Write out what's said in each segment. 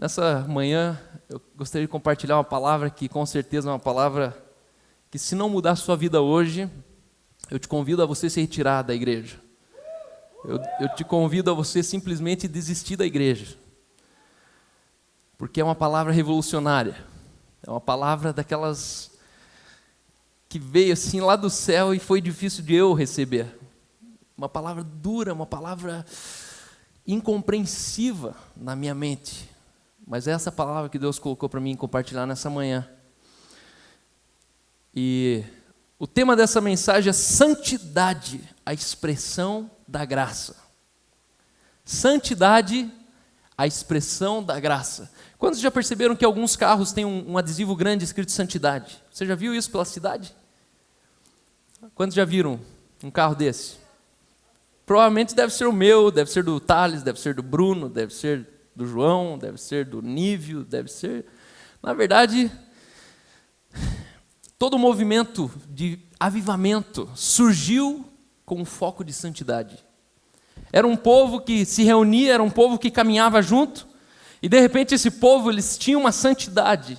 Nessa manhã, eu gostaria de compartilhar uma palavra que com certeza é uma palavra que, se não mudar a sua vida hoje, eu te convido a você se retirar da igreja. Eu te convido a você simplesmente desistir da igreja. Porque é uma palavra revolucionária. É uma palavra daquelas que veio assim lá do céu e foi difícil de eu receber. Uma palavra dura, uma palavra incompreensiva na minha mente. Mas é essa palavra que Deus colocou para mim compartilhar nessa manhã. E o tema dessa mensagem é santidade, a expressão da graça. Santidade, a expressão da graça. Quantos já perceberam que alguns carros têm um adesivo grande escrito santidade? Você já viu isso pela cidade? Quantos já viram um carro desse? Provavelmente deve ser o meu, deve ser do Thales, deve ser do Bruno, deve ser do João, deve ser do Nívio, deve ser... Na verdade, todo o movimento de avivamento surgiu com um foco de santidade. Era um povo que se reunia, era um povo que caminhava junto, e de repente esse povo, eles tinham uma santidade,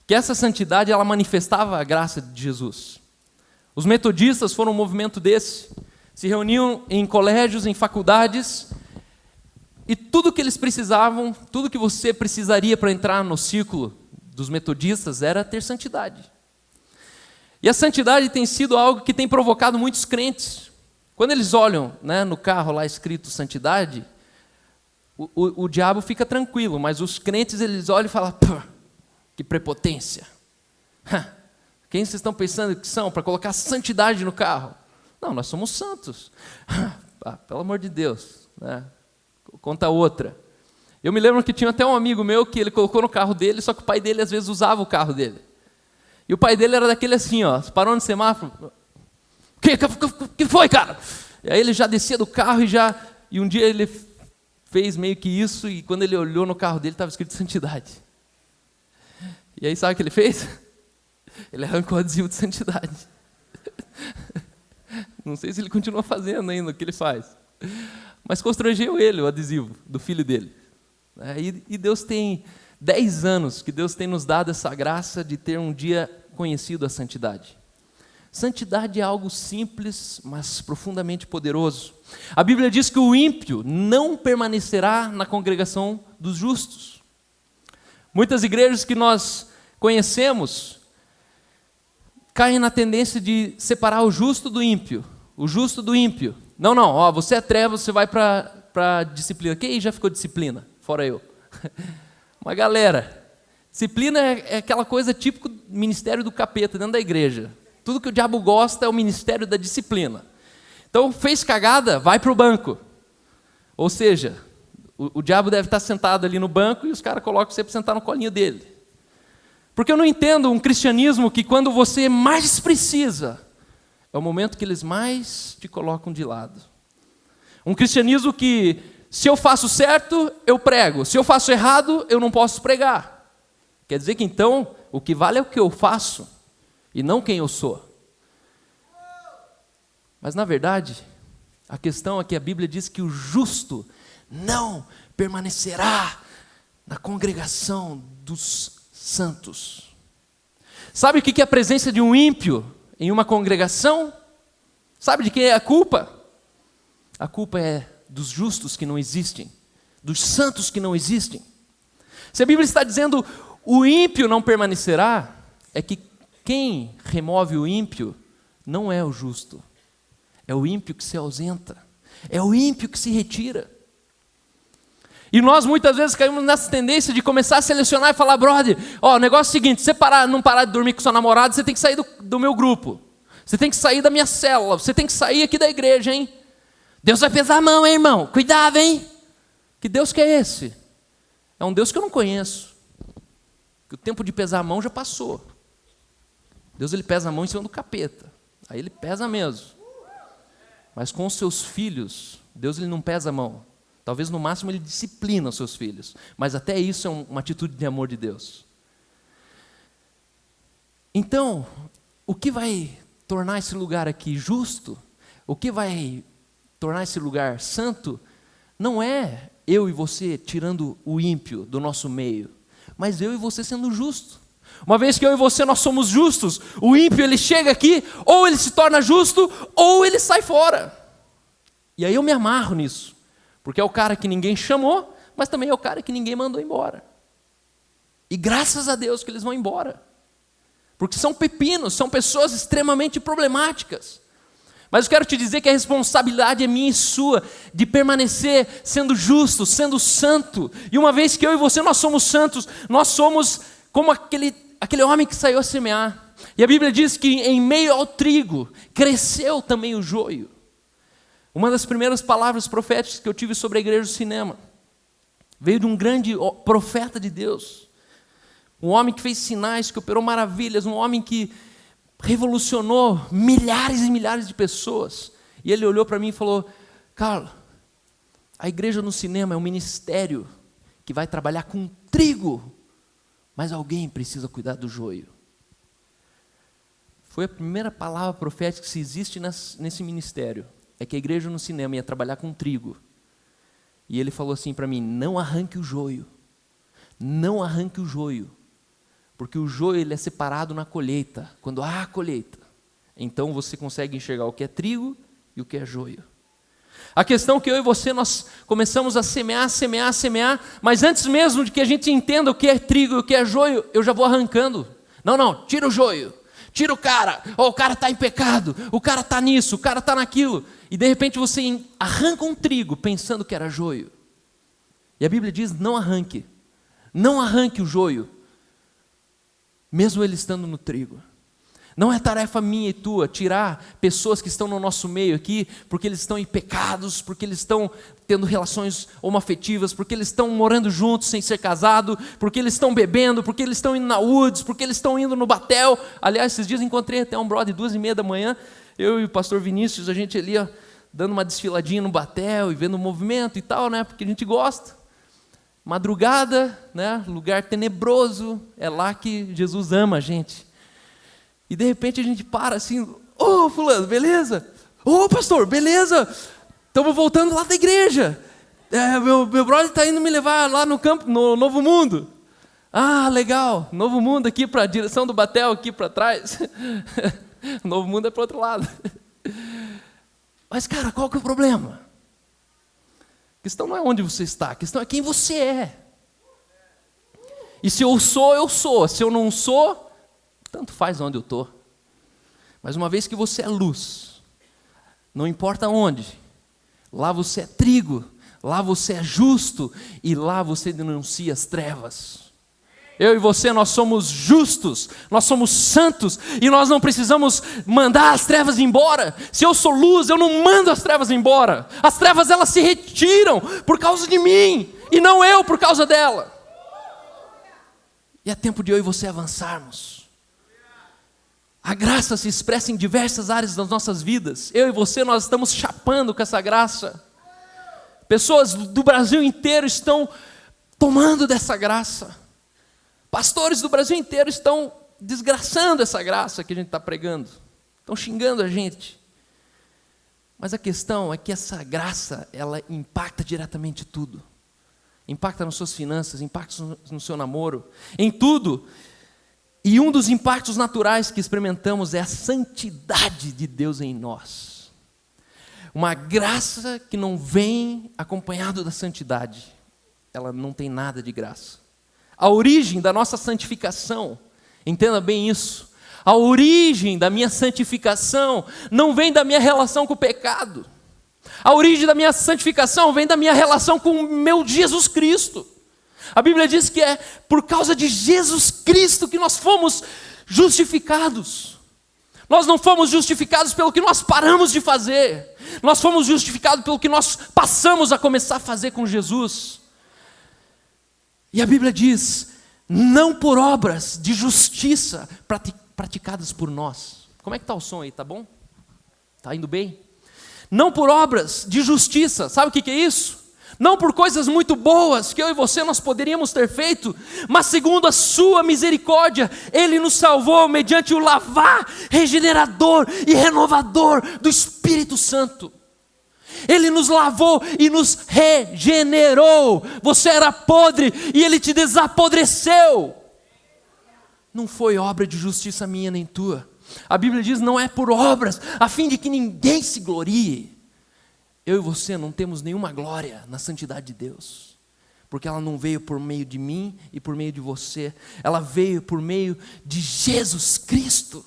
que essa santidade, ela manifestava a graça de Jesus. Os metodistas foram um movimento desse, se reuniam em colégios, em faculdades, e tudo que eles precisavam, tudo que você precisaria para entrar no círculo dos metodistas era ter santidade. E a santidade tem sido algo que tem provocado muitos crentes. Quando eles olham, né, no carro lá escrito santidade, o diabo fica tranquilo, mas os crentes, eles olham e falam, que prepotência. Quem vocês estão pensando que são para colocar santidade no carro? Não, nós somos santos. Pelo amor de Deus, né? Conta outra. Eu me lembro que tinha até um amigo meu que ele colocou no carro dele, só que o pai dele às vezes usava o carro dele. E o pai dele era daquele assim, ó, parou no semáforo. Que foi, cara? E aí ele já descia do carro e um dia ele fez meio que isso, e quando ele olhou no carro dele estava escrito santidade. E aí sabe o que ele fez? Ele arrancou o adesivo de santidade. Não sei se ele continua fazendo ainda o que ele faz. Mas constrangeu ele, o adesivo do filho dele. E Deus tem 10 anos que Deus tem nos dado essa graça de ter um dia conhecido a santidade. Santidade é algo simples, mas profundamente poderoso. A Bíblia diz que o ímpio não permanecerá na congregação dos justos. Muitas igrejas que nós conhecemos caem na tendência de separar o justo do ímpio. O justo do ímpio. Não, ó, você é treva, você vai para disciplina. Quem aí já ficou disciplina? Fora eu. Uma galera. Disciplina é aquela coisa típico do ministério do capeta dentro da igreja. Tudo que o diabo gosta é o ministério da disciplina. Então, fez cagada, vai para o banco. Ou seja, o diabo deve estar sentado ali no banco e os caras colocam você para sentar no colinho dele. Porque eu não entendo um cristianismo que quando você mais precisa, é o momento que eles mais te colocam de lado. Um cristianismo que, se eu faço certo, eu prego. Se eu faço errado, eu não posso pregar. Quer dizer que então, o que vale é o que eu faço, e não quem eu sou. Mas na verdade, a questão é que a Bíblia diz que o justo não permanecerá na congregação dos santos. Sabe o que é a presença de um ímpio em uma congregação? Sabe de quem é a culpa? A culpa é dos justos que não existem, dos santos que não existem. Se a Bíblia está dizendo o ímpio não permanecerá, é que quem remove o ímpio não é o justo. É o ímpio que se ausenta. É o ímpio que se retira. E nós muitas vezes caímos nessa tendência de começar a selecionar e falar, brother, ó, o negócio é o seguinte, se você não parar de dormir com seu namorado, você tem que sair do meu grupo. Você tem que sair da minha célula. Você tem que sair aqui da igreja, hein? Deus vai pesar a mão, hein, irmão? Cuidado, hein? Que Deus que é esse? É um Deus que eu não conheço. Que o tempo de pesar a mão já passou. Deus, ele pesa a mão em cima do capeta. Aí ele pesa mesmo. Mas com os seus filhos, Deus, ele não pesa a mão. Talvez no máximo ele disciplina os seus filhos. Mas até isso é uma atitude de amor de Deus. Então, o que vai tornar esse lugar aqui justo, o que vai tornar esse lugar santo, não é eu e você tirando o ímpio do nosso meio, mas eu e você sendo justo. Uma vez que eu e você nós somos justos, o ímpio ele chega aqui, ou ele se torna justo, ou ele sai fora. E aí eu me amarro nisso, porque é o cara que ninguém chamou, mas também é o cara que ninguém mandou embora. E graças a Deus que eles vão embora, porque são pepinos, são pessoas extremamente problemáticas. Mas eu quero te dizer que a responsabilidade é minha e sua, de permanecer sendo justo, sendo santo. E uma vez que eu e você nós somos santos, nós somos como aquele homem que saiu a semear. E a Bíblia diz que em meio ao trigo, cresceu também o joio. Uma das primeiras palavras proféticas que eu tive sobre a igreja do cinema, veio de um grande profeta de Deus. Um homem que fez sinais, que operou maravilhas, um homem que revolucionou milhares e milhares de pessoas. E ele olhou para mim e falou: Carlos, a igreja no cinema é um ministério que vai trabalhar com trigo, mas alguém precisa cuidar do joio. Foi a primeira palavra profética que se existe nesse ministério, é que a igreja no cinema ia trabalhar com trigo. E ele falou assim para mim: não arranque o joio, não arranque o joio, porque o joio ele é separado na colheita. Quando há a colheita, então você consegue enxergar o que é trigo e o que é joio. A questão é que eu e você, nós começamos a semear, mas antes mesmo de que a gente entenda o que é trigo e o que é joio, eu já vou arrancando. Não, tira o joio, tira o cara, o cara está em pecado, o cara está nisso, o cara está naquilo. E de repente você arranca um trigo pensando que era joio. E a Bíblia diz: não arranque o joio, mesmo ele estando no trigo. Não é tarefa minha e tua tirar pessoas que estão no nosso meio aqui, porque eles estão em pecados, porque eles estão tendo relações homoafetivas, porque eles estão morando juntos sem ser casado, porque eles estão bebendo, porque eles estão indo na Woods, porque eles estão indo no Batel. Aliás, esses dias encontrei até um brother 2:30 da manhã, eu e o pastor Vinícius, a gente ali, ó, dando uma desfiladinha no Batel e vendo o movimento e tal, né, porque a gente gosta. Madrugada, né, lugar tenebroso, é lá que Jesus ama a gente. E de repente a gente para assim: ô fulano, beleza? Ô pastor, beleza? Estamos voltando lá da igreja. Meu brother está indo me levar lá no campo, no Novo Mundo. Ah, legal, Novo Mundo aqui para a direção do Batel, aqui para trás. Novo Mundo é para o outro lado. Mas cara, qual que é o problema? A questão não é onde você está, a questão é quem você é. E se eu sou, eu sou. Se eu não sou, tanto faz onde eu estou. Mas uma vez que você é luz, não importa onde, lá você é trigo, lá você é justo, e lá você denuncia as trevas. Eu e você, nós somos justos, nós somos santos, e nós não precisamos mandar as trevas embora. Se eu sou luz, eu não mando as trevas embora. As trevas, elas se retiram por causa de mim, e não eu por causa dela. E é tempo de eu e você avançarmos. A graça se expressa em diversas áreas das nossas vidas. Eu e você, nós estamos chapando com essa graça. Pessoas do Brasil inteiro estão tomando dessa graça. Pastores do Brasil inteiro estão desgraçando essa graça que a gente está pregando. Estão xingando a gente. Mas a questão é que essa graça, ela impacta diretamente tudo. Impacta nas suas finanças, impacta no seu namoro, em tudo. E um dos impactos naturais que experimentamos é a santidade de Deus em nós. Uma graça que não vem acompanhado da santidade, ela não tem nada de graça. A origem da nossa santificação, entenda bem isso, a origem da minha santificação não vem da minha relação com o pecado. A origem da minha santificação vem da minha relação com o meu Jesus Cristo. A Bíblia diz que é por causa de Jesus Cristo que nós fomos justificados. Nós não fomos justificados pelo que nós paramos de fazer. Nós fomos justificados pelo que nós passamos a começar a fazer com Jesus. E a Bíblia diz: não por obras de justiça praticadas por nós. Como é que está o som aí, tá bom? Está indo bem? Não por obras de justiça, sabe o que é isso? Não por coisas muito boas que eu e você nós poderíamos ter feito, mas segundo a sua misericórdia, Ele nos salvou mediante o lavar regenerador e renovador do Espírito Santo. Ele nos lavou e nos regenerou. Você era podre e Ele te desapodreceu. Não foi obra de justiça minha nem tua. A Bíblia diz, não é por obras, a fim de que ninguém se glorie. Eu e você não temos nenhuma glória na santidade de Deus, porque ela não veio por meio de mim e por meio de você, ela veio por meio de Jesus Cristo.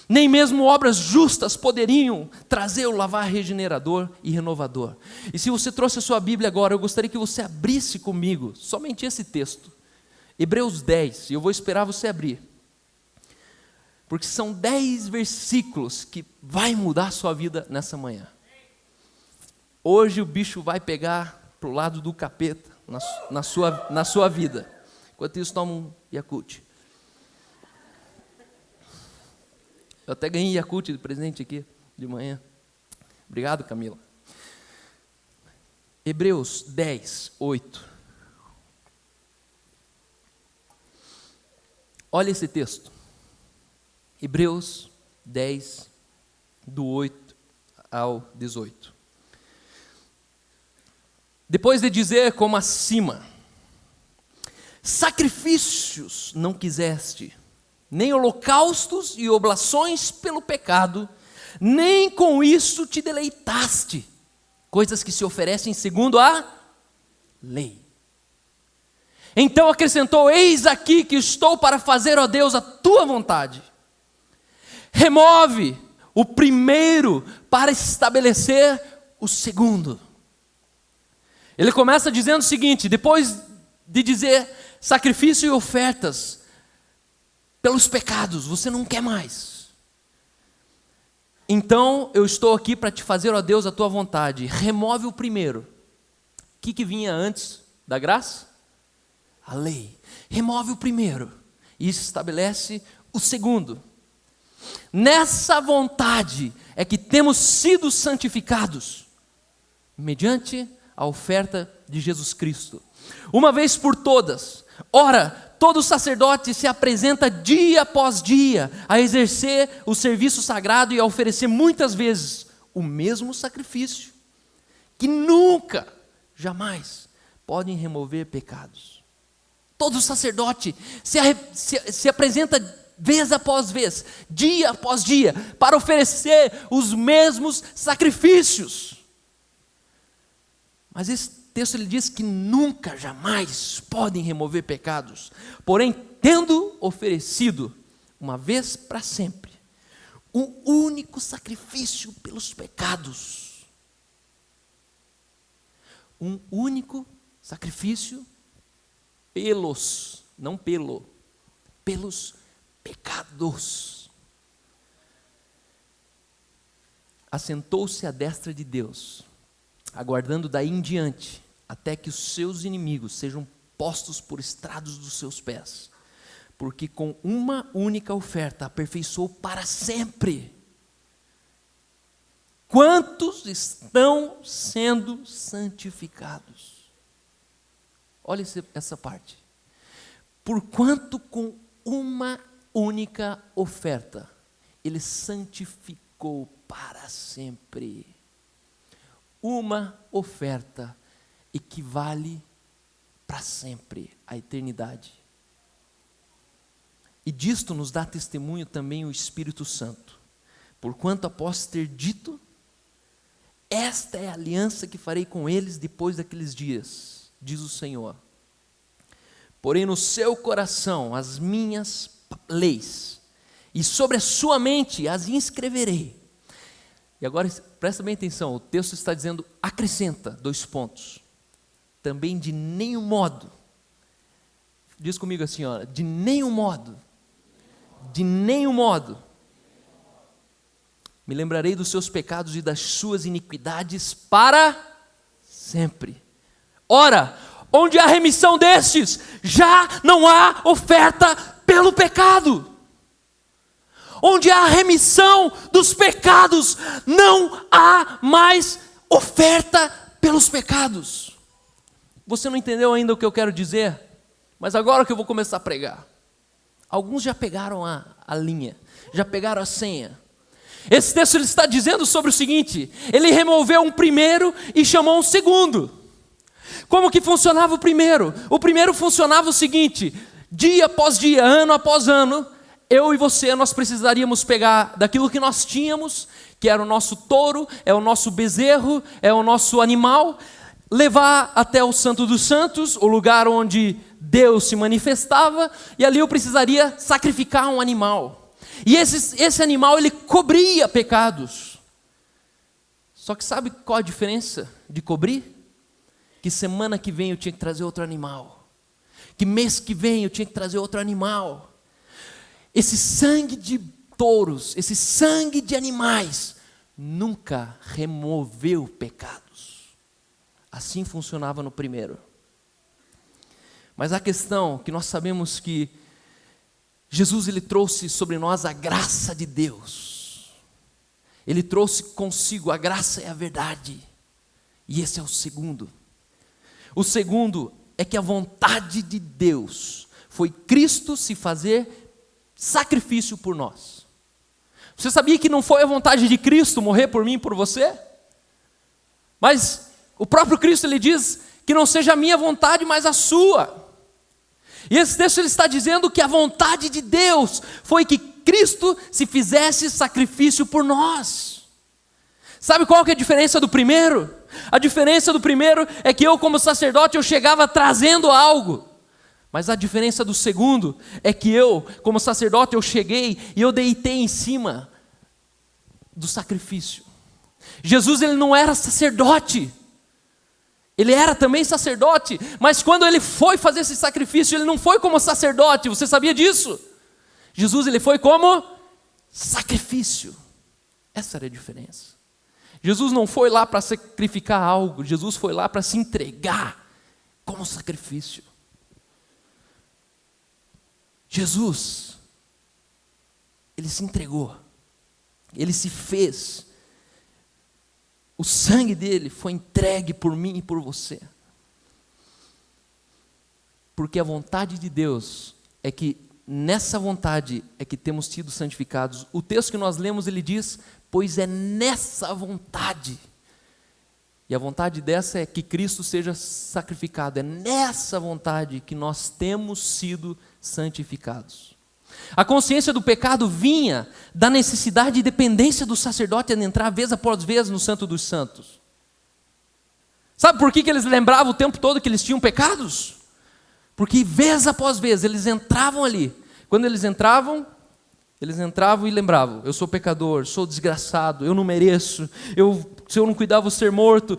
Nem mesmo obras justas poderiam trazer o lavar regenerador e renovador. E se você trouxe a sua Bíblia agora, eu gostaria que você abrisse comigo somente esse texto, Hebreus 10, e eu vou esperar você abrir, porque são 10 versículos que vai mudar a sua vida nessa manhã. Hoje o bicho vai pegar para o lado do capeta na sua vida. Enquanto isso, toma um Yakult. Eu até ganhei Yakult de presente aqui de manhã. Obrigado, Camila. Hebreus 10, 8. Olha esse texto. Hebreus 10, do 8 ao 18. Depois de dizer como acima, sacrifícios não quiseste, nem holocaustos e oblações pelo pecado, nem com isso te deleitaste, coisas que se oferecem segundo a lei. Então acrescentou, eis aqui que estou para fazer, ó Deus, a tua vontade. Remove o primeiro para estabelecer o segundo. Ele começa dizendo o seguinte, depois de dizer sacrifício e ofertas pelos pecados, você não quer mais. Então eu estou aqui para te fazer, ó Deus, a tua vontade. Remove o primeiro. O que vinha antes da graça? A lei. Remove o primeiro e estabelece o segundo. Nessa vontade é que temos sido santificados, mediante a oferta de Jesus Cristo, uma vez por todas. Ora, todo sacerdote se apresenta dia após dia a exercer o serviço sagrado e a oferecer muitas vezes o mesmo sacrifício, que nunca, jamais podem remover pecados. Todo sacerdote se apresenta vez após vez, dia após dia, para oferecer os mesmos sacrifícios. Mas esse texto ele diz que nunca, jamais podem remover pecados. Porém, tendo oferecido, uma vez para sempre, um único sacrifício pelos pecados. Um único sacrifício pelos, não pelos pecados. Assentou-se à destra de Deus, aguardando daí em diante, até que os seus inimigos sejam postos por estrados dos seus pés, porque com uma única oferta aperfeiçoou para sempre. Quantos estão sendo santificados? Olha essa parte. Porquanto com uma única oferta ele santificou para sempre. Uma oferta equivale para sempre à eternidade. E disto nos dá testemunho também o Espírito Santo. Porquanto após ter dito, esta é a aliança que farei com eles depois daqueles dias, diz o Senhor. Porém no seu coração as minhas leis, e sobre a sua mente as inscreverei. E agora presta bem atenção, o texto está dizendo, acrescenta, 2 pontos. Também de nenhum modo, diz comigo assim, ó, de nenhum modo, me lembrarei dos seus pecados e das suas iniquidades para sempre. Ora, onde há remissão destes, já não há oferta pelo pecado. Onde há remissão dos pecados, não há mais oferta pelos pecados. Você não entendeu ainda o que eu quero dizer? Mas agora que eu vou começar a pregar. Alguns já pegaram a linha, já pegaram a senha. Esse texto ele está dizendo sobre o seguinte: ele removeu um primeiro e chamou um segundo. Como que funcionava o primeiro? O primeiro funcionava o seguinte: dia após dia, ano após ano, eu e você, nós precisaríamos pegar daquilo que nós tínhamos, que era o nosso touro, é o nosso bezerro, é o nosso animal, levar até o Santo dos Santos, o lugar onde Deus se manifestava, e ali eu precisaria sacrificar um animal. E esse animal, ele cobria pecados. Só que sabe qual a diferença de cobrir? Que semana que vem eu tinha que trazer outro animal. Que mês que vem eu tinha que trazer outro animal. Esse sangue de touros, esse sangue de animais, nunca removeu pecados. Assim funcionava no primeiro. Mas a questão que nós sabemos que Jesus ele trouxe sobre nós a graça de Deus. Ele trouxe consigo a graça e a verdade. E esse é o segundo. O segundo é que a vontade de Deus foi Cristo se fazer sacrifício por nós. Você sabia que não foi a vontade de Cristo morrer por mim e por você? Mas o próprio Cristo ele diz que não seja a minha vontade, mas a sua. E esse texto ele está dizendo que a vontade de Deus foi que Cristo se fizesse sacrifício por nós. Sabe qual que é a diferença do primeiro? A diferença do primeiro é que eu, como sacerdote, eu chegava trazendo algo. Mas a diferença do segundo é que eu, como sacerdote, eu cheguei e eu deitei em cima do sacrifício. Jesus ele não era sacerdote. Ele era também sacerdote, mas quando ele foi fazer esse sacrifício, ele não foi como sacerdote. Você sabia disso? Jesus ele foi como sacrifício. Essa era a diferença. Jesus não foi lá para sacrificar algo, Jesus foi lá para se entregar como sacrifício. Jesus, ele se entregou, ele se fez, o sangue dele foi entregue por mim e por você, porque a vontade de Deus é que nessa vontade é que temos sido santificados. O texto que nós lemos ele diz, pois é nessa vontade, e a vontade dessa é que Cristo seja sacrificado, é nessa vontade que nós temos sido santificados. A consciência do pecado vinha da necessidade e dependência do sacerdote de entrar vez após vez no Santo dos Santos. Sabe por que eles lembravam o tempo todo que eles tinham pecados? Porque vez após vez eles entravam ali. Quando eles entravam e lembravam, eu sou pecador, sou desgraçado, eu não mereço, se eu não cuidar vou ser morto.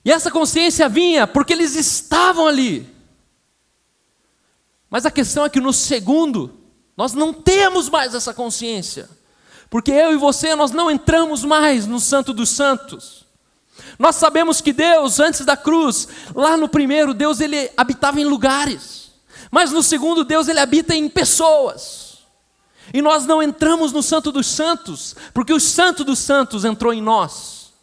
E essa consciência vinha porque eles estavam ali. Mas a questão é que no segundo, nós não temos mais essa consciência. Porque eu e você, nós não entramos mais no Santo dos Santos. Nós sabemos que Deus, antes da cruz, lá no primeiro, Deus ele habitava em lugares. Mas no segundo, Deus ele habita em pessoas. E nós não entramos no Santo dos Santos, porque o Santo dos Santos entrou em nós.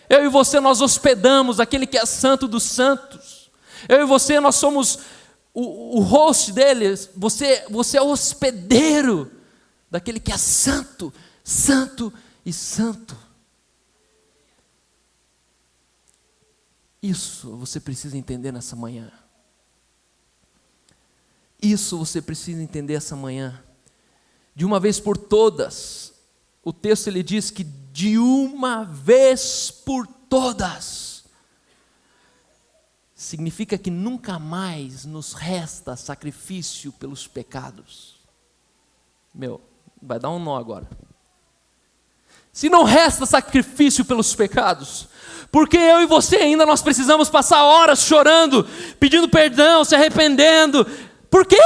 Eu e você, nós hospedamos aquele que é Santo dos Santos. Eu e você, nós somos o host dele. Você é o hospedeiro daquele que é santo, santo e santo. Isso você precisa entender nessa manhã. Isso você precisa entender essa manhã. De uma vez por todas, o texto ele diz que de uma vez por todas, significa que nunca mais nos resta sacrifício pelos pecados. Vai dar um nó agora. Se não resta sacrifício pelos pecados, porque eu e você ainda nós precisamos passar horas chorando, pedindo perdão, se arrependendo? Por quê?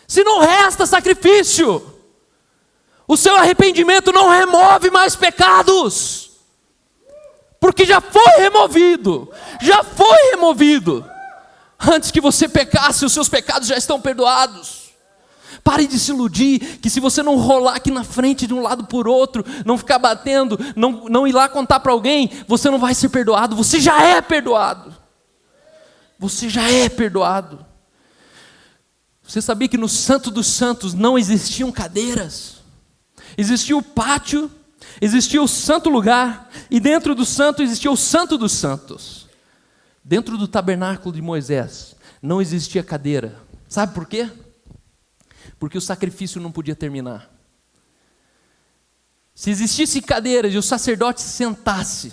Se não resta sacrifício, o seu arrependimento não remove mais pecados, porque já foi removido. Antes que você pecasse, os seus pecados já estão perdoados. Pare de se iludir que se você não rolar aqui na frente de um lado por outro, não ficar batendo, não ir lá contar para alguém, você não vai ser perdoado. Você já é perdoado. Você já é perdoado. Você sabia que no Santo dos Santos não existiam cadeiras? existia o pátio, existia o santo lugar, e dentro do santo existia o santo dos santos. Dentro do tabernáculo de Moisés não existia cadeira. Sabe por quê? Porque o sacrifício não podia terminar. Se existisse cadeira e o sacerdote sentasse,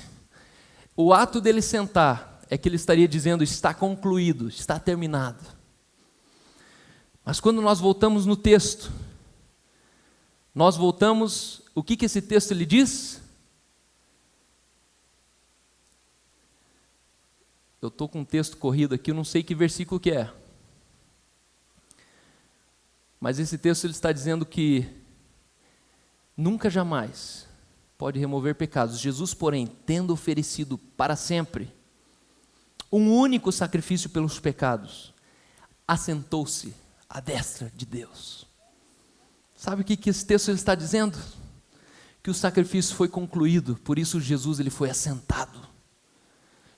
o ato dele sentar é que ele estaria dizendo: está concluído, está terminado. Mas quando nós voltamos no texto, nós voltamos, o que esse texto lhe diz? Eu estou com um texto corrido aqui, eu não sei que versículo que é. Mas esse texto ele está dizendo que nunca jamais pode remover pecados. Jesus, porém, tendo oferecido para sempre um único sacrifício pelos pecados, assentou-se à destra de Deus. Sabe o que esse texto ele está dizendo? Que o sacrifício foi concluído, por isso Jesus ele foi assentado.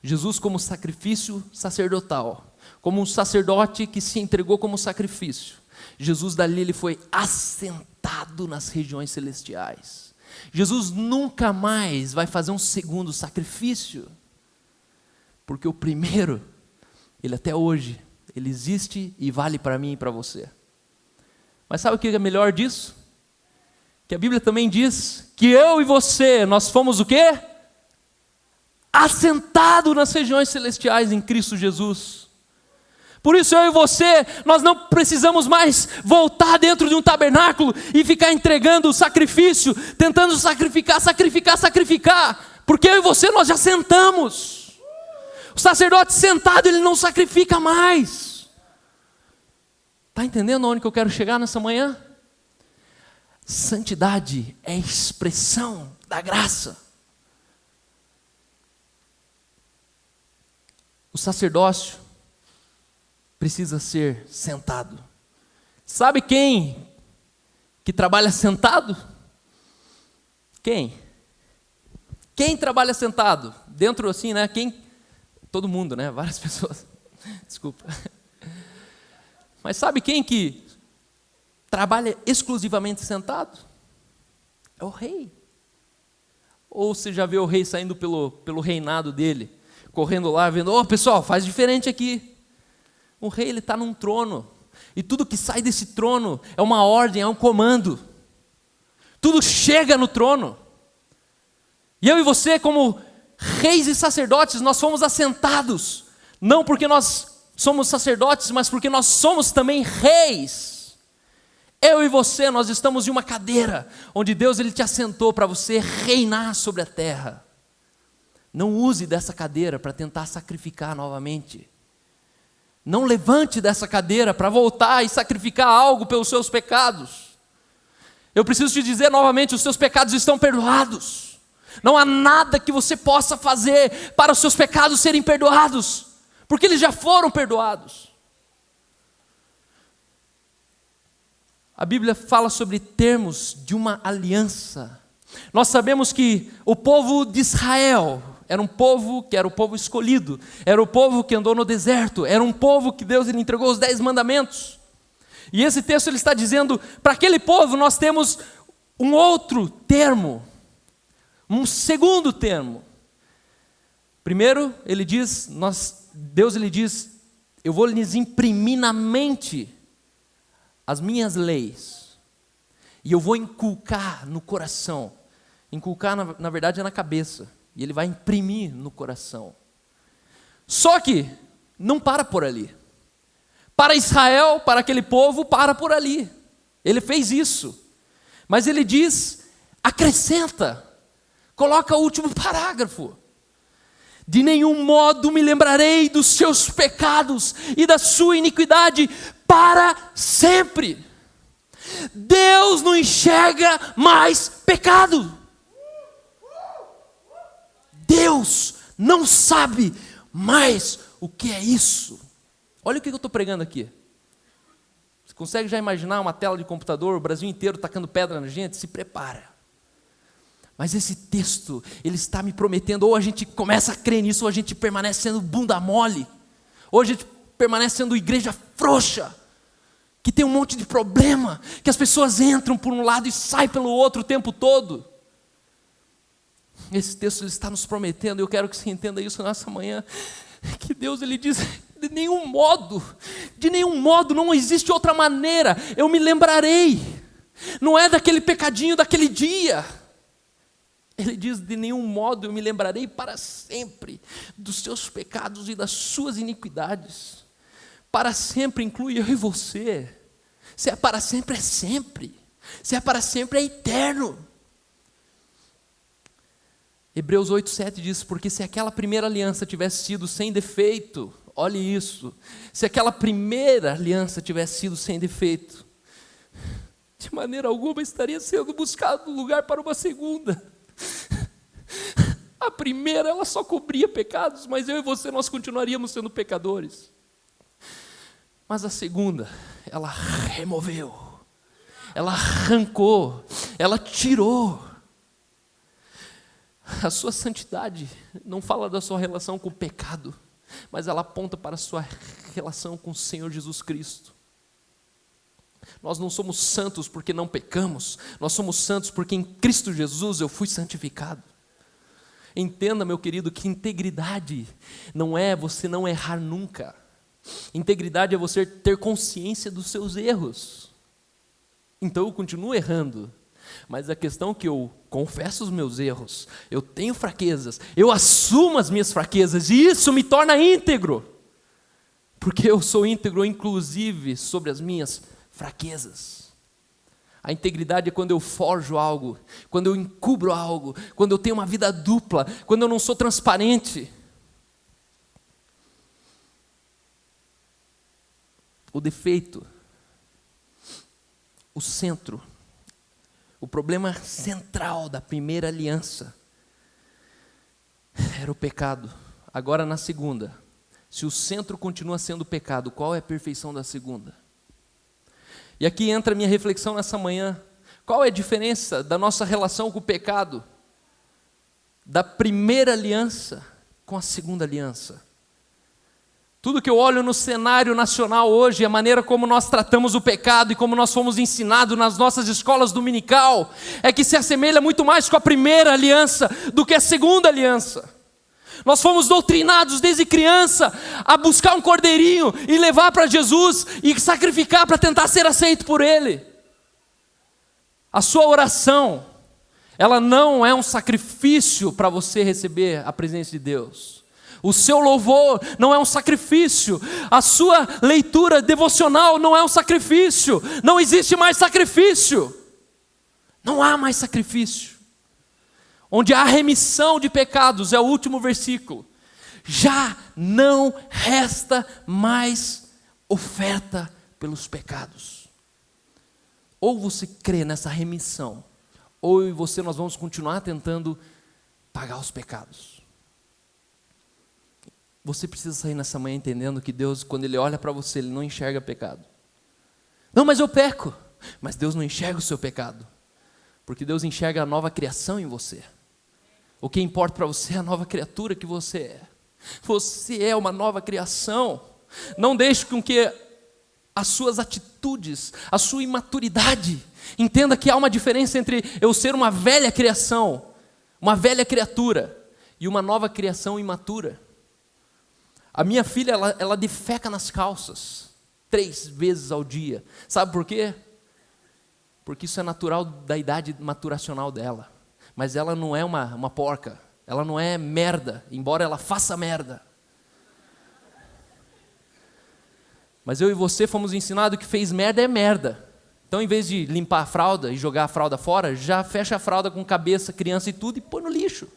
Jesus como sacrifício sacerdotal, como um sacerdote que se entregou como sacrifício, Jesus dali ele foi assentado nas regiões celestiais. Jesus nunca mais vai fazer um segundo sacrifício, porque o primeiro, ele até hoje, ele existe e vale para mim e para você. Mas sabe o que é melhor disso? Que a Bíblia também diz que eu e você, nós fomos o quê? Assentado nas regiões celestiais em Cristo Jesus. Por isso eu e você, nós não precisamos mais voltar dentro de um tabernáculo e ficar entregando o sacrifício, tentando sacrificar, porque eu e você nós já sentamos. O sacerdote sentado, ele não sacrifica mais. Está entendendo onde que eu quero chegar nessa manhã? Santidade é expressão da graça. O sacerdócio precisa ser sentado. Sabe quem que trabalha sentado? Quem? Quem trabalha sentado? Dentro assim, né? Quem? Todo mundo, né? Várias pessoas. Desculpa. Mas sabe quem que trabalha exclusivamente sentado? É o rei. Ou você já vê o rei saindo pelo reinado dele, correndo lá, vendo, pessoal, faz diferente aqui. O rei, ele está num trono, e tudo que sai desse trono é uma ordem, é um comando. Tudo chega no trono. E eu e você, como reis e sacerdotes, nós fomos assentados, não porque nós somos sacerdotes, mas porque nós somos também reis. Eu e você, nós estamos em uma cadeira, onde Deus ele te assentou para você reinar sobre a terra. Não use dessa cadeira para tentar sacrificar novamente. Não levante dessa cadeira para voltar e sacrificar algo pelos seus pecados. Eu preciso te dizer novamente, os seus pecados estão perdoados. Não há nada que você possa fazer para os seus pecados serem perdoados, porque eles já foram perdoados. A Bíblia fala sobre termos de uma aliança. Nós sabemos que o povo de Israel era um povo que era o povo escolhido, era o povo que andou no deserto, era um povo que Deus ele entregou os 10 mandamentos. E esse texto ele está dizendo, para aquele povo nós temos um outro termo, um segundo termo. Primeiro, ele diz, Deus ele diz, eu vou lhes imprimir na mente as minhas leis, e eu vou inculcar no coração. Inculcar na verdade é na cabeça, e ele vai imprimir no coração. Só que não para por ali. Para Israel, para aquele povo, para por ali. Ele fez isso. Mas ele diz, acrescenta, coloca o último parágrafo. De nenhum modo me lembrarei dos seus pecados e da sua iniquidade para sempre. Deus não enxerga mais pecado. Deus não sabe mais o que é isso. Olha o que eu estou pregando aqui. Você consegue já imaginar uma tela de computador, o Brasil inteiro tacando pedra na gente? Se prepara. Mas esse texto, ele está me prometendo, ou a gente começa a crer nisso, ou a gente permanece sendo bunda mole, ou a gente permanece sendo igreja frouxa, que tem um monte de problema, que as pessoas entram por um lado e saem pelo outro o tempo todo. Esse texto ele está nos prometendo, eu quero que você entenda isso nessa manhã, que Deus ele diz, de nenhum modo, não existe outra maneira, eu me lembrarei, não é daquele pecadinho daquele dia. Ele diz, de nenhum modo eu me lembrarei para sempre dos seus pecados e das suas iniquidades. Para sempre inclui eu e você. Se é para sempre, é sempre. Se é para sempre, é eterno. Hebreus 8,7 diz, porque se aquela primeira aliança tivesse sido sem defeito, olhe isso, se aquela primeira aliança tivesse sido sem defeito, de maneira alguma estaria sendo buscado lugar para uma segunda. A primeira, ela só cobria pecados, mas eu e você, nós continuaríamos sendo pecadores. Mas a segunda, ela removeu, ela arrancou, ela tirou. A sua santidade não fala da sua relação com o pecado, mas ela aponta para a sua relação com o Senhor Jesus Cristo. Nós não somos santos porque não pecamos, nós somos santos porque em Cristo Jesus eu fui santificado. Entenda, meu querido, que integridade não é você não errar nunca. Integridade é você ter consciência dos seus erros. Então eu continuo errando, mas a questão é que eu confesso os meus erros, eu tenho fraquezas, eu assumo as minhas fraquezas, e isso me torna íntegro, porque eu sou íntegro inclusive sobre as minhas fraquezas. A integridade é quando eu forjo algo, quando eu encubro algo, quando eu tenho uma vida dupla, quando eu não sou transparente. O defeito, o centro, o problema central da primeira aliança era o pecado. Agora na segunda, se o centro continua sendo o pecado, qual é a perfeição da segunda? E aqui entra a minha reflexão nessa manhã. Qual é a diferença da nossa relação com o pecado, da primeira aliança com a segunda aliança? Tudo que eu olho no cenário nacional hoje, a maneira como nós tratamos o pecado e como nós fomos ensinados nas nossas escolas dominical, é que se assemelha muito mais com a primeira aliança do que a segunda aliança. Nós fomos doutrinados desde criança a buscar um cordeirinho e levar para Jesus e sacrificar para tentar ser aceito por Ele. A sua oração, ela não é um sacrifício para você receber a presença de Deus. O seu louvor não é um sacrifício. A sua leitura devocional não é um sacrifício. Não existe mais sacrifício. Não há mais sacrifício. Onde há remissão de pecados, é o último versículo. Já não resta mais oferta pelos pecados. Ou você crê nessa remissão, ou eu e você nós vamos continuar tentando pagar os pecados. Você precisa sair nessa manhã entendendo que Deus, quando Ele olha para você, Ele não enxerga pecado. Não, mas eu peco. Mas Deus não enxerga o seu pecado, porque Deus enxerga a nova criação em você. O que importa para você é a nova criatura que você é. Você é uma nova criação. Não deixe com que as suas atitudes, a sua imaturidade, entenda que há uma diferença entre eu ser uma velha criação, uma velha criatura, e uma nova criação imatura. A minha filha, ela defeca nas calças 3 vezes ao dia. Sabe por quê? Porque isso é natural da idade maturacional dela. Mas ela não é uma porca, ela não é merda, embora ela faça merda. Mas eu e você fomos ensinados que fez merda é merda. Então, em vez de limpar a fralda e jogar a fralda fora, já fecha a fralda com cabeça, criança e tudo e põe no lixo.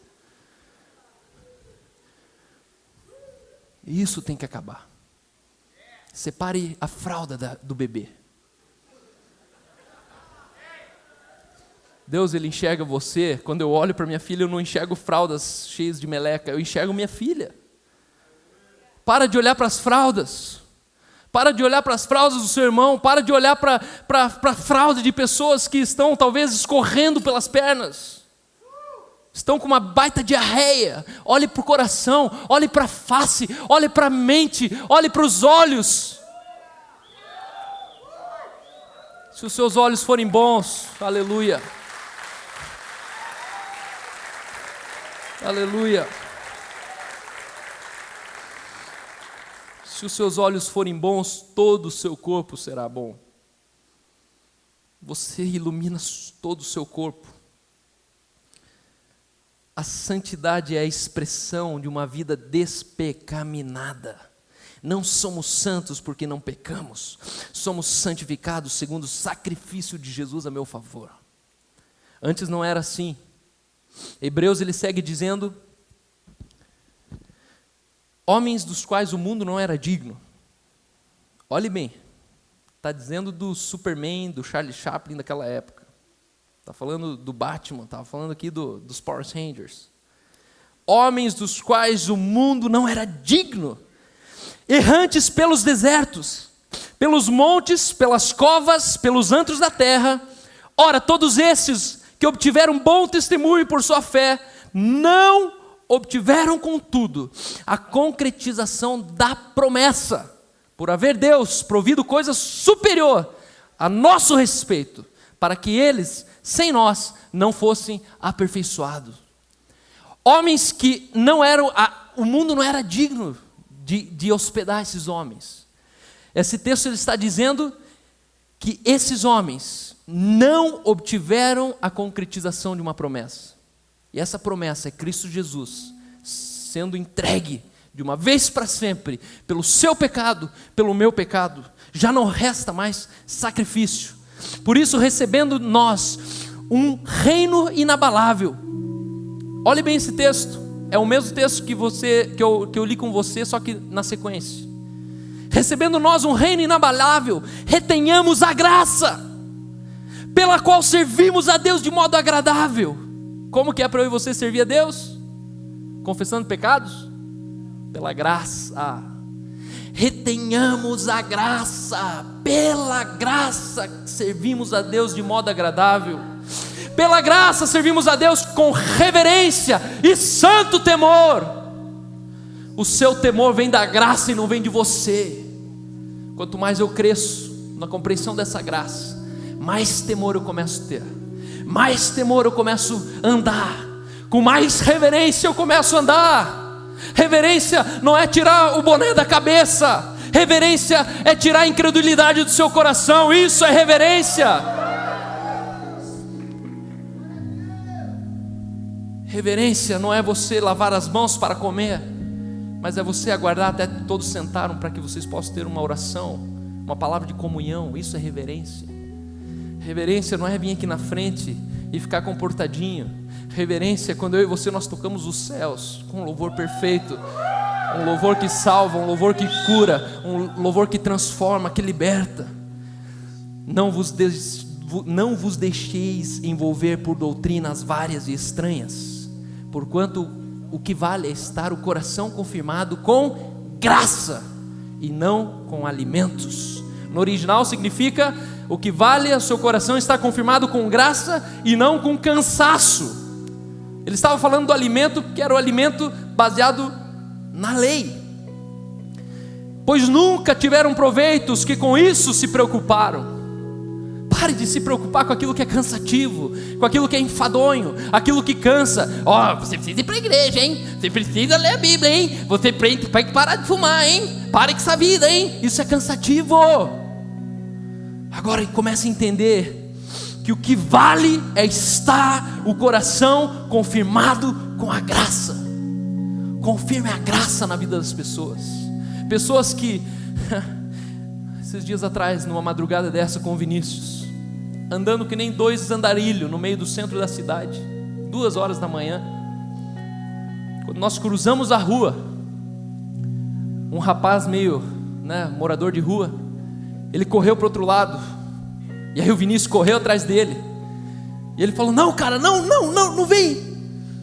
Isso tem que acabar. Separe a fralda do bebê. Deus, Ele enxerga você. Quando eu olho para minha filha, eu não enxergo fraldas cheias de meleca, eu enxergo minha filha. Para de olhar para as fraldas. Para de olhar para as fraldas do seu irmão. Para de olhar para a fralda de pessoas que estão talvez escorrendo pelas pernas. Estão com uma baita diarreia. Olhe para o coração, olhe para a face, olhe para a mente, olhe para os olhos. Se os seus olhos forem bons, aleluia. Aleluia. Se os seus olhos forem bons, todo o seu corpo será bom. Você ilumina todo o seu corpo. A santidade é a expressão de uma vida despecaminada. Não somos santos porque não pecamos. Somos santificados segundo o sacrifício de Jesus a meu favor. Antes não era assim. Hebreus ele segue dizendo: homens dos quais o mundo não era digno. Olhe bem, está dizendo do Superman, do Charlie Chaplin daquela época. Está falando do Batman, estava falando aqui dos Power Rangers. Homens dos quais o mundo não era digno, errantes pelos desertos, pelos montes, pelas covas, pelos antros da terra. Ora, todos esses que obtiveram bom testemunho por sua fé, não obtiveram, contudo, a concretização da promessa, por haver Deus provido coisa superior a nosso respeito, para que eles, sem nós, não fossem aperfeiçoados. Homens que não eram, o mundo não era digno de hospedar esses homens. Esse texto ele está dizendo que esses homens não obtiveram a concretização de uma promessa. E essa promessa é Cristo Jesus sendo entregue de uma vez para sempre pelo seu pecado, pelo meu pecado. Já não resta mais sacrifício. Por isso, recebendo nós um reino inabalável. Olhe bem esse texto. É o mesmo texto que eu li com você, só que na sequência. Recebendo nós um reino inabalável, retenhamos a graça pela qual servimos a Deus de modo agradável. Como que é para eu e você servir a Deus? Confessando pecados? Pela graça. Retenhamos a graça, pela graça servimos a Deus de modo agradável. Pela graça servimos a Deus com reverência e santo temor. O seu temor vem da graça e não vem de você. Quanto mais eu cresço na compreensão dessa graça, mais temor eu começo a ter, mais temor eu começo a andar, com mais reverência eu começo a andar. Reverência não é tirar o boné da cabeça, reverência é tirar a incredulidade do seu coração. Isso é reverência. Reverência não é você lavar as mãos para comer, mas é você aguardar até todos sentaram para que vocês possam ter uma oração, uma palavra de comunhão. Isso é reverência. Reverência não é vir aqui na frente e ficar comportadinho. Reverência é quando eu e você nós tocamos os céus com um louvor perfeito, um louvor que salva, um louvor que cura, um louvor que transforma, que liberta. Não vos deixeis envolver por doutrinas várias e estranhas, porquanto o que vale é estar o coração confirmado com graça e não com alimentos. No original significa: o que vale é o seu coração estar confirmado com graça e não com cansaço. Ele estava falando do alimento que era o alimento baseado na lei. Pois nunca tiveram proveitos que com isso se preocuparam. Pare de se preocupar com aquilo que é cansativo, com aquilo que é enfadonho, aquilo que cansa. Você precisa ir para a igreja, hein? Você precisa ler a Bíblia, hein? Você tem que parar de fumar, hein? Pare com essa vida, hein? Isso é cansativo. Agora comece a entender que o que vale é estar o coração confirmado com a graça. Confirme a graça na vida das pessoas. Pessoas que esses dias atrás, numa madrugada dessa com o Vinícius, andando que nem dois andarilhos no meio do centro da cidade, 2 horas da manhã, quando nós cruzamos a rua, um rapaz meio, morador de rua, ele correu para o outro lado, e aí o Vinícius correu atrás dele, e ele falou: não cara, não vem.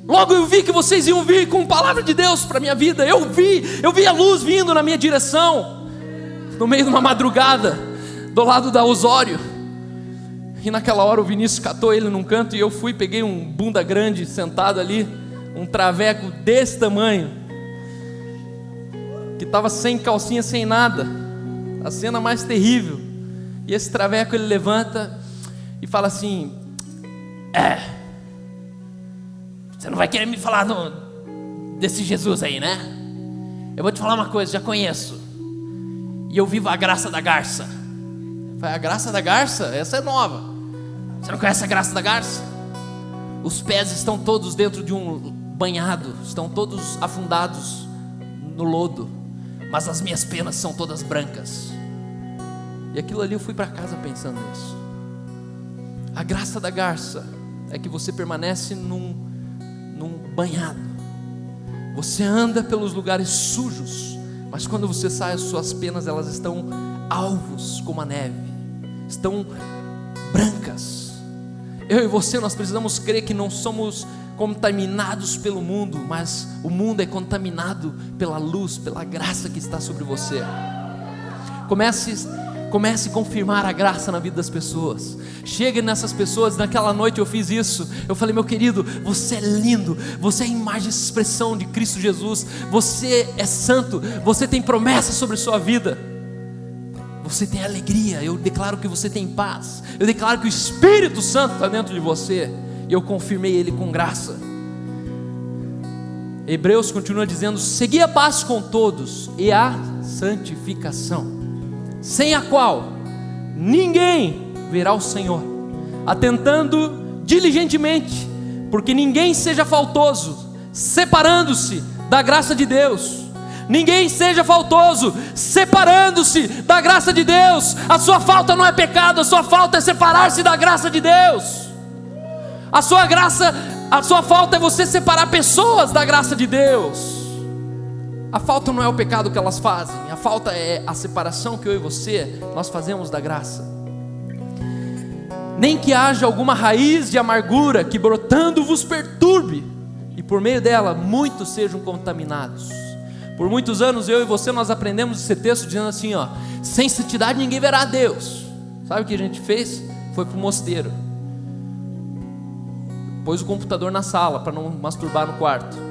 Logo eu vi que vocês iam vir com palavra de Deus para a minha vida. Eu vi a luz vindo na minha direção, no meio de uma madrugada, do lado da Osório. E naquela hora o Vinícius catou ele num canto, e eu fui, peguei um bunda grande sentado ali, um traveco desse tamanho, que estava sem calcinha, sem nada, a cena mais terrível. E esse traveco ele levanta e fala assim: você não vai querer me falar desse Jesus aí, né? Eu vou te falar uma coisa, já conheço. E eu vivo a graça da garça. A graça da garça? Essa é nova. Você não conhece a graça da garça? Os pés estão todos dentro de um banhado, estão todos afundados no lodo, mas as minhas penas são todas brancas. E aquilo ali eu fui para casa pensando nisso. A graça da garça é que você permanece num banhado. Você anda pelos lugares sujos, mas quando você sai, as suas penas, elas estão alvos como a neve, estão brancas. Eu e você, nós precisamos crer que não somos contaminados pelo mundo, mas o mundo é contaminado pela luz, pela graça que está sobre você. Comece a confirmar a graça na vida das pessoas. Chegue nessas pessoas. Naquela noite eu fiz isso. Eu falei: meu querido, você é lindo, você é a imagem e expressão de Cristo Jesus, você é santo, você tem promessas sobre a sua vida, você tem alegria. Eu declaro que você tem paz. Eu declaro que o Espírito Santo está dentro de você. E eu confirmei ele com graça. Hebreus continua dizendo: segui a paz com todos e a santificação, sem a qual ninguém verá o Senhor, atentando diligentemente, porque ninguém seja faltoso, separando-se da graça de Deus. Ninguém seja faltoso, separando-se da graça de Deus. A sua falta não é pecado, a sua falta é separar-se da graça de Deus. A sua falta é você separar pessoas da graça de Deus. A falta não é o pecado que elas fazem, a falta é a separação que eu e você, nós fazemos da graça. Nem que haja alguma raiz de amargura que brotando vos perturbe, e por meio dela muitos sejam contaminados. Por muitos anos eu e você, nós aprendemos esse texto dizendo assim, sem santidade ninguém verá a Deus. Sabe o que a gente fez? Foi para o mosteiro, pôs o computador na sala para não masturbar no quarto.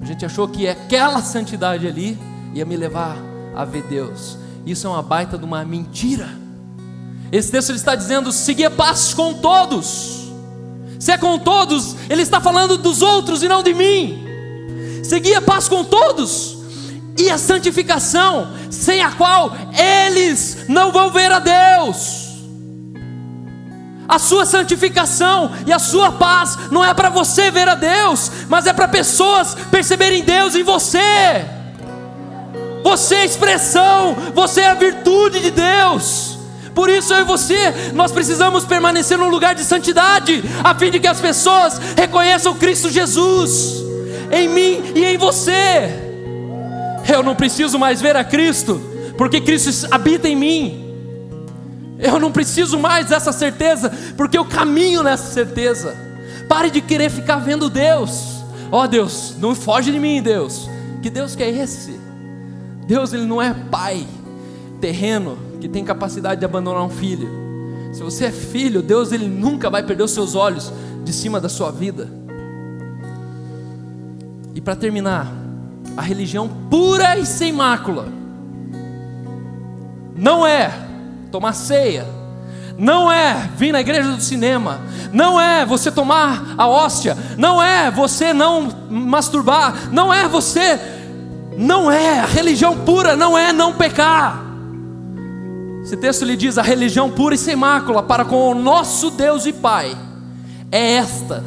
A gente achou que aquela santidade ali ia me levar a ver Deus. Isso é uma baita de uma mentira. Esse texto ele está dizendo: seguir a paz com todos. Se é com todos, ele está falando dos outros e não de mim. Seguir a paz com todos e a santificação, sem a qual eles não vão ver a Deus. A sua santificação e a sua paz não é para você ver a Deus, mas é para pessoas perceberem Deus em você. Você é a expressão, você é a virtude de Deus. Por isso eu e você, nós precisamos permanecer num lugar de santidade, a fim de que as pessoas reconheçam Cristo Jesus em mim e em você. Eu não preciso mais ver a Cristo, porque Cristo habita em mim. Eu não preciso mais dessa certeza, porque eu caminho nessa certeza. Pare de querer ficar vendo Deus. Deus, não foge de mim, Deus. Que Deus que é esse? Deus, ele não é pai terreno que tem capacidade de abandonar um filho. Se você é filho, Deus, ele nunca vai perder os seus olhos de cima da sua vida. E para terminar, a religião pura e sem mácula não é tomar ceia, não é vir na igreja do cinema, não é você tomar a hóstia, não é você não masturbar, a religião pura não é não pecar. Esse texto lhe diz: a religião pura e sem mácula para com o nosso Deus e Pai é esta: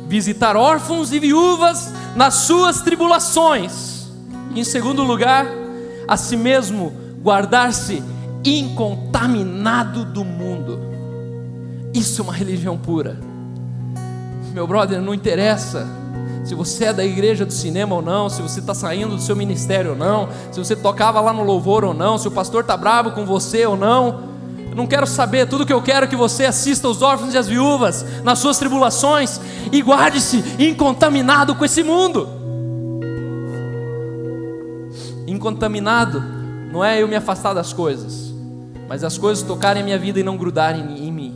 visitar órfãos e viúvas nas suas tribulações, e em segundo lugar, a si mesmo guardar-se incontaminado do mundo. Isso é uma religião pura. Meu brother, não interessa se você é da igreja do cinema ou não, se você está saindo do seu ministério ou não, se você tocava lá no louvor ou não, se o pastor está bravo com você ou não. Eu não quero saber. Tudo que eu quero é que você assista os órfãos e as viúvas nas suas tribulações e guarde-se incontaminado com esse mundo. Incontaminado não é eu me afastar das coisas, mas as coisas tocarem a minha vida e não grudarem em mim.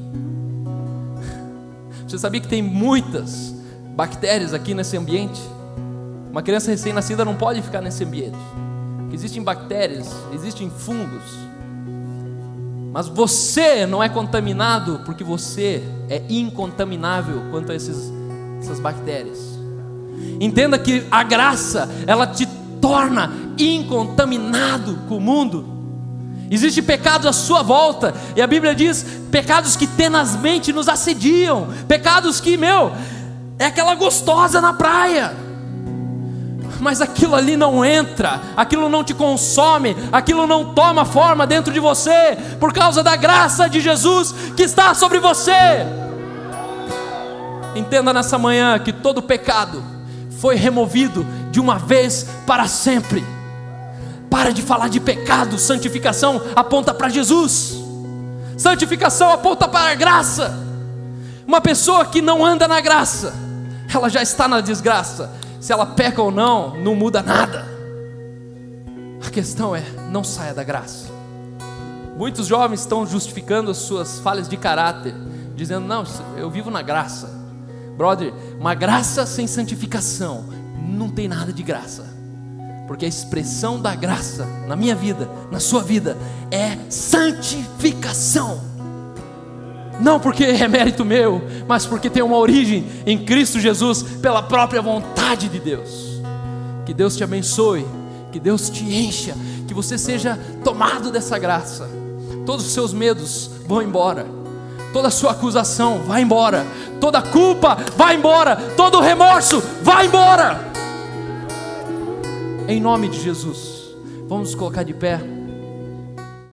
Você sabia que tem muitas bactérias aqui nesse ambiente? Uma criança recém-nascida não pode ficar nesse ambiente. Existem bactérias, existem fungos, Mas você não é contaminado, porque você é incontaminável quanto a essas bactérias. Entenda que a graça, ela te torna incontaminado com o mundo. Existem pecados à sua volta, e a Bíblia diz, pecados que tenazmente nos assediam, pecados que, é aquela gostosa na praia, mas aquilo ali não entra, aquilo não te consome, aquilo não toma forma dentro de você, por causa da graça de Jesus que está sobre você. Entenda nessa manhã que todo pecado foi removido de uma vez para sempre. Para de falar de pecado. Santificação aponta para Jesus, santificação aponta para a graça. Uma pessoa que não anda na graça, ela já está na desgraça. Se ela peca ou não, não muda nada. A questão é, não saia da graça. Muitos jovens estão justificando as suas falhas de caráter, dizendo, não, eu vivo na graça. Brother, uma graça sem santificação não tem nada de graça. Porque a expressão da graça na minha vida, na sua vida, é santificação. Não porque é mérito meu, mas porque tem uma origem em Cristo Jesus, pela própria vontade de Deus. Que Deus te abençoe, que Deus te encha, que você seja tomado dessa graça. Todos os seus medos vão embora, toda a sua acusação vai embora, toda a culpa vai embora, todo o remorso vai embora. Em nome de Jesus, vamos nos colocar de pé.